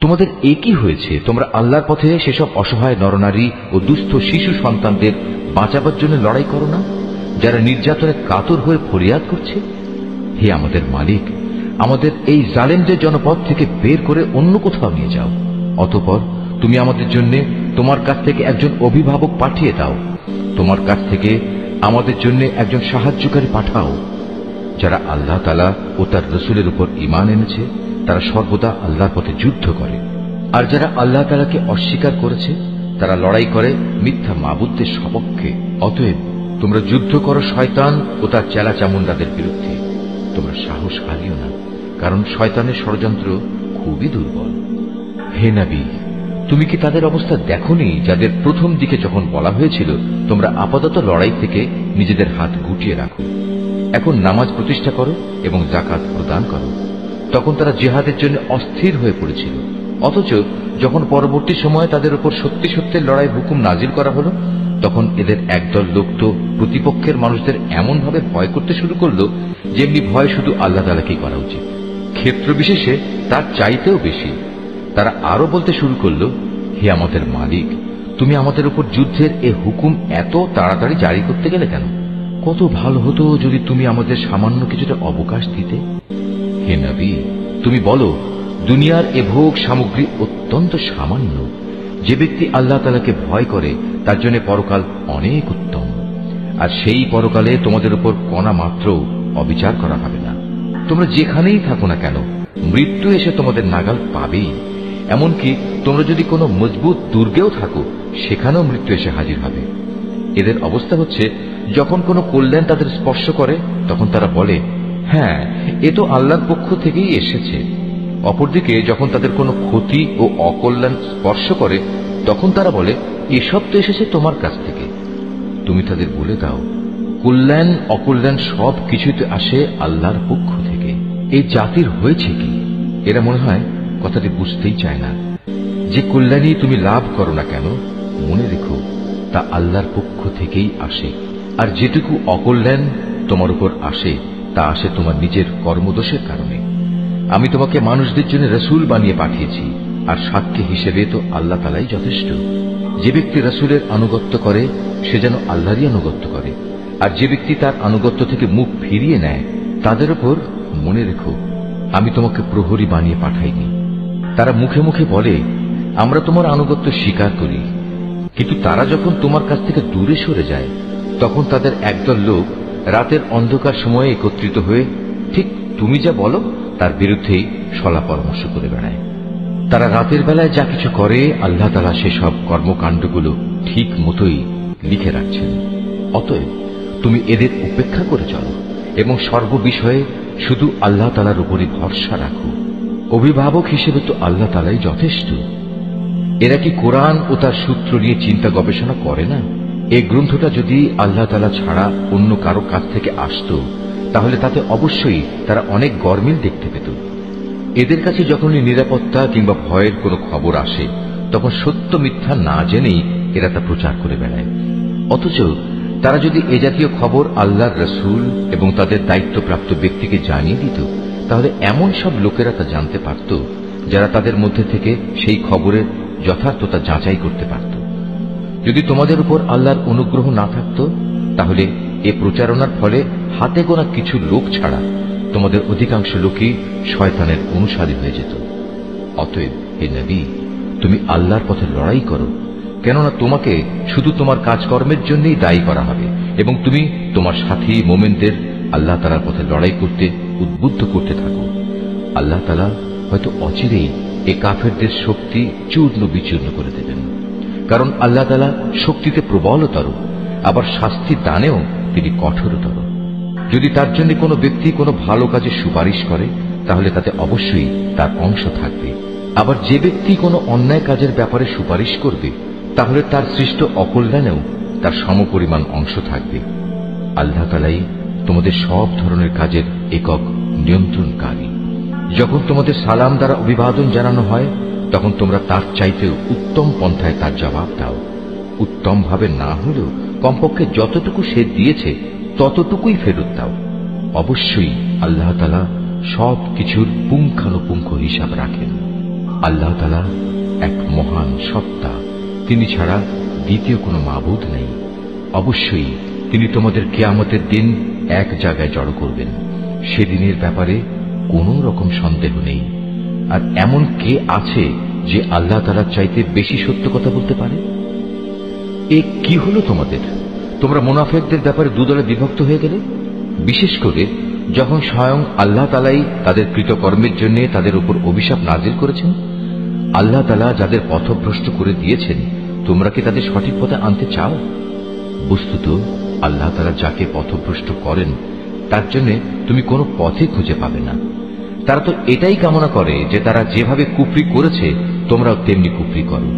তোমাদের একই হয়েছে, তোমরা আল্লাহর পথে সেসব অসহায় নরনারী ও দুস্থ শিশু সন্তানদের বাঁচাবার জন্য লড়াই করো না, যারা নির্যাতনে কাতর হয়ে ফরিয়াদ করছে। হে আমাদের মালিক, আমাদের এই জালেমদের জনপদ থেকে বের করে অন্য কোথাও নিয়ে যাও। অতঃপর তুমি আমাদের জন্য তোমার কাছ থেকে একজন অভিভাবক পাঠিয়ে দাও, তোমার কাছ থেকে আমাদের জন্য একজন সাহায্যকারী পাঠাও। যারা আল্লাহ তাআলা ও তার রসুলের উপর ঈমান এনেছে তারা সর্বদা আল্লাহর পথে যুদ্ধ করে, আর যারা আল্লাহ তাআলাকে অস্বীকার করেছে তারা লড়াই করে মিথ্যা মাবুদদের সপক্ষে। অতএব তোমরা যুদ্ধ করো শয়তান ও তার চেলা চামুন্ডাদের বিরুদ্ধে। তোমরা সাহস হারিও না, কারণ শয়তানের ষড়যন্ত্র খুবই দুর্বল। হে নবী, তুমি কি তাদের অবস্থা দেখোনি যাদের প্রথম দিকে যখন বলা হয়েছিল তোমরা আপাতত লড়াই থেকে নিজেদের হাত গুটিয়ে রাখো, এখন নামাজ প্রতিষ্ঠা করো এবং যাকাত প্রদান করো। তখন তারা জিহাদের জন্য অস্থির হয়ে পড়েছিল, অথচ যখন পরবর্তী সময়ে তাদের উপর সত্যি সত্যের লড়াই হুকুম নাজিল করা হলো তখন এদের একদল লোক তো প্রতিপক্ষের মানুষদের এমন ভাবে ভয় করতে শুরু করলো যেমনি ভয় শুধু আল্লাহ তাআলাকেই করা উচিত, ক্ষেত্র বিশেষে তার চাইতেও বেশি। তারা আরো বলতে শুরু করলো, হে আমাদের মালিক, তুমি আমাদের উপর যুদ্ধের এ হুকুম এত তাড়াতাড়ি জারি করতে গেলে কেন? কত ভালো হতো যদি তুমি আমাদের সামান্য কিছুটা অবকাশ দিতে। হে নবী, তুমি বলো, দুনিয়ার এ ভোগ সামগ্রী অত্যন্ত সামান্য। যে ব্যক্তি আল্লাহ তাআলাকে ভয় করে তার জন্য পরকাল অনেক উত্তম, আর সেই পরকালে তোমাদের উপর কণা মাত্র অবিচার করা হবে না। তোমরা যেখানেই থাকো না কেন মৃত্যু এসে তোমাদের নাগাল পাবেই। এমনকি তোমরা যদি কোনো মজবুত দুর্গেও থাকো সেখানেও মৃত্যু এসে হাজির হবে। এদের অবস্থা হচ্ছে, যখন কোনো কল্যাণ তাদের স্পর্শ করে তখন তারা বলে, হ্যাঁ, এ তো আল্লাহর পক্ষ থেকেই এসেছে। অপরদিকে যখন তাদের কোনো ক্ষতি ও অকল্যাণ স্পর্শ করে তখন তারা বলে, এসব তো এসেছে তোমার কাছ থেকে। তুমি তাদের বলে দাও, কল্যাণ অকল্যাণ সব কিছুই তো আসে আল্লাহর পক্ষ থেকে। এই জাতির হয়েছে কি? এরা মনে হয় কথাটি বুঝতেই চায় না। যে কল্যাণই তুমি লাভ করো না কেন মনে রেখো তা আল্লাহর পক্ষ থেকেই আসে, আর যেটুকু অকল্যাণ তোমার উপর আসে তা আসে তোমার নিজের কর্মদোষের কারণে। আমি তোমাকে মানুষদের জন্য রসুল বানিয়ে পাঠিয়েছি, আর সাক্ষী হিসেবে তো আল্লাহ তাআলাই যথেষ্ট। যে ব্যক্তি রসুলের আনুগত্য করে সে যেন আল্লাহরই আনুগত্য করে, আর যে ব্যক্তি তার আনুগত্য থেকে মুখ ফিরিয়ে নেয় তাদের উপর মনে রেখো আমি তোমাকে প্রহরী বানিয়ে পাঠাইনি। তারা মুখে মুখে বলে, আমরা তোমার আনুগত্য স্বীকার করি, কিন্তু তারা যখন তোমার কাছ থেকে দূরে সরে যায় তখন তাদের একদল লোক রাতের অন্ধকার সময়ে একত্রিত হয়ে ঠিক তুমি যা বলো তার বিরুদ্ধেই সলা পরামর্শ করে বেড়ায়। তারা রাতের বেলায় যা কিছু করে আল্লাহ তাআলা সেসব কর্মকাণ্ডগুলো ঠিক মতোই লিখে রাখছেন। অতএব তুমি এদের উপেক্ষা করে চলো এবং সর্ববিষয়ে শুধু আল্লাহ তাআলার উপরই ভরসা রাখো। অভিভাবক হিসেবে তো আল্লাহ তাআলাই যথেষ্ট। এরা কি কোরআন ও তার সূত্র নিয়ে চিন্তা গবেষণা করে না? এই গ্রন্থটা যদি আল্লাহ তাআলা ছাড়া অন্য কারো কাছ থেকে আসতো তাহলে তাতে অবশ্যই তারা অনেক গরমিল দেখতে পেত। এদের কাছে যখনই নিরাপত্তা কিংবা ভয়ের কোনো খবর আসে তখন সত্য মিথ্যা না জেনেই এরা তা প্রচার করে বেড়ায়। অথচ তারা যদি এ জাতীয় খবর আল্লাহর রসুল এবং তাদের দায়িত্বপ্রাপ্ত ব্যক্তিকে জানিয়ে দিত তাহলে এমন সব লোকেরা তা জানতে পারত যারা তাদের মধ্যে থেকে সেই খবরের যথার্থতা যাচাই করতে পারত। যদি তোমাদের উপর আল্লাহর অনুগ্রহ না থাকত তাহলে এ প্রচারণার ফলে হাতে গোনা কিছু লোক ছাড়া তোমাদের অধিকাংশ লোকই শয়তানের অনুসারী হয়ে যেত। অতএব হে নবী, তুমি আল্লাহর পথে লড়াই করো, কেননা তোমাকে শুধু তোমার কাজকর্মের জন্যই দায়ী করা হবে এবং তুমি তোমার সাথী মোমেনদের আল্লাহ তাআলার পথে লড়াই করতে উদ্বুদ্ধ করতে থাকো। আল্লাহ তাআলা হয়তো অচিরেই এ কাফেরদের শক্তি চূর্ণ বিচূর্ণ করে দেবেন, কারণ আল্লাহ তাআলা শক্তিতে প্রবলতর, আবার শাস্তি দানেও তিনি কঠোরতর। যদি তার জন্য কোনো ব্যক্তি কোনো ভালো কাজে সুপারিশ করে তাহলে তাতে অবশ্যই তার অংশ থাকবে, আবার যে ব্যক্তি কোনো অন্যায় কাজের ব্যাপারে সুপারিশ করবে তাহলে তার সৃষ্ট অকল্যাণেও তার সমপরিমাণ অংশ থাকবে। আল্লাহ তাআলাই তোমাদের সব ধরনের কাজের একক নিয়ন্ত্রণকারী। যখন তোমাদের সালাম দ্বারা অভিবাদন জানানো হয় তখন তোমরা তার চাইতেও উত্তম পন্থায় তার জবাব দাও। উত্তম ভাবে না হলেও কমপক্ষে যতটুকু সে দিয়েছে ততটুকুই ফেরত দাও। অবশ্যই আল্লাহ তাআলা সব কিছুর পুঙ্খানুপুঙ্খ হিসাব রাখেন। আল্লাহ তাআলা এক মহান সত্তা, তিনি ছাড়া দ্বিতীয় কোনো মাবুদ নেই। অবশ্যই তিনি তোমাদের কিয়ামতের দিন এক জায়গায় জড়ো করবেন। সেদিনের ব্যাপারে কোনো রকম সন্দেহ নেই। আর এমন কে আছে যে আল্লাহ তাআলার চাইতে বেশি সত্য কথা বলতে পারে? এ কি হলো তোমাদের? তোমরা মুনাফিকদের ব্যাপারে দুদলে বিভক্ত হয়ে গেলে, বিশেষ করে যখন স্বয়ং আল্লাহ তাআলাই তাদের কৃতকর্মের জন্য তাদের উপর অভিশাপ নাজিল করেছেন। আল্লাহ তাআলা যাদের পথভ্রষ্ট করে দিয়েছেন, তোমরা কি তাদের সঠিক পথে আনতে চাও? বস্তুত আল্লাহ তাআলা যাকে পথভ্রষ্ট করেন তার জন্য তুমি কোনো পথে খুঁজে পাবে না। তারা তো এটাই কামনা করে যে তারা যেভাবে কুফরি করেছে তোমরাও তেমনি কুফরি করো,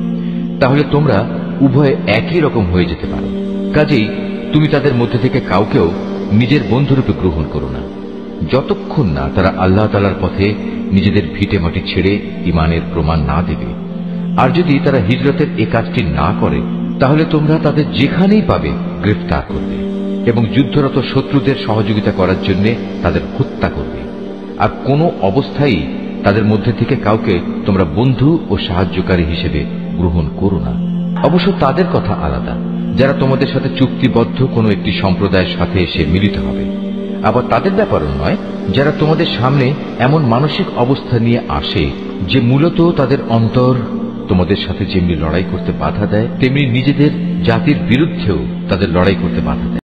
তাহলে তোমরা উভয়ে একই রকম হয়ে যেতে পারো। কাজেই তুমি তাদের মধ্যে থেকে কাউকেও নিজের বন্ধুরূপে গ্রহণ করো না, যতক্ষণ না তারা আল্লাহ তাআলার পথে নিজেদের ভিটে মাটি ছেড়ে ঈমানের প্রমাণ না দেবে। আর যদি তারা হিজরতের এ কাজটি না করে, তাহলে তোমরা তাদের যেখানেই পাবে গ্রেফতার করবে এবং যুদ্ধরত শত্রুদের সহযোগিতা করার জন্য তাদের হত্যা করবে। আর কোনো অবস্থায় তাদের মধ্যে থেকে কাউকে তোমরা বন্ধু ও সাহায্যকারী হিসেবে গ্রহণ করো না। অবশ্য তাদের কথা আলাদা, যারা তোমাদের সাথে চুক্তিবদ্ধ কোনো একটি সম্প্রদায়ের সাথে এসে মিলিত হবে। আবার তাদের ব্যাপারও নয় যারা তোমাদের সামনে এমন মানসিক অবস্থা নিয়ে আসে যে মূলত তাদের অন্তর তোমাদের সাথে যেমনি লড়াই করতে বাধা দেয়, তেমনি নিজেদের জাতির বিরুদ্ধেও তাদের লড়াই করতে বাধা দেয়।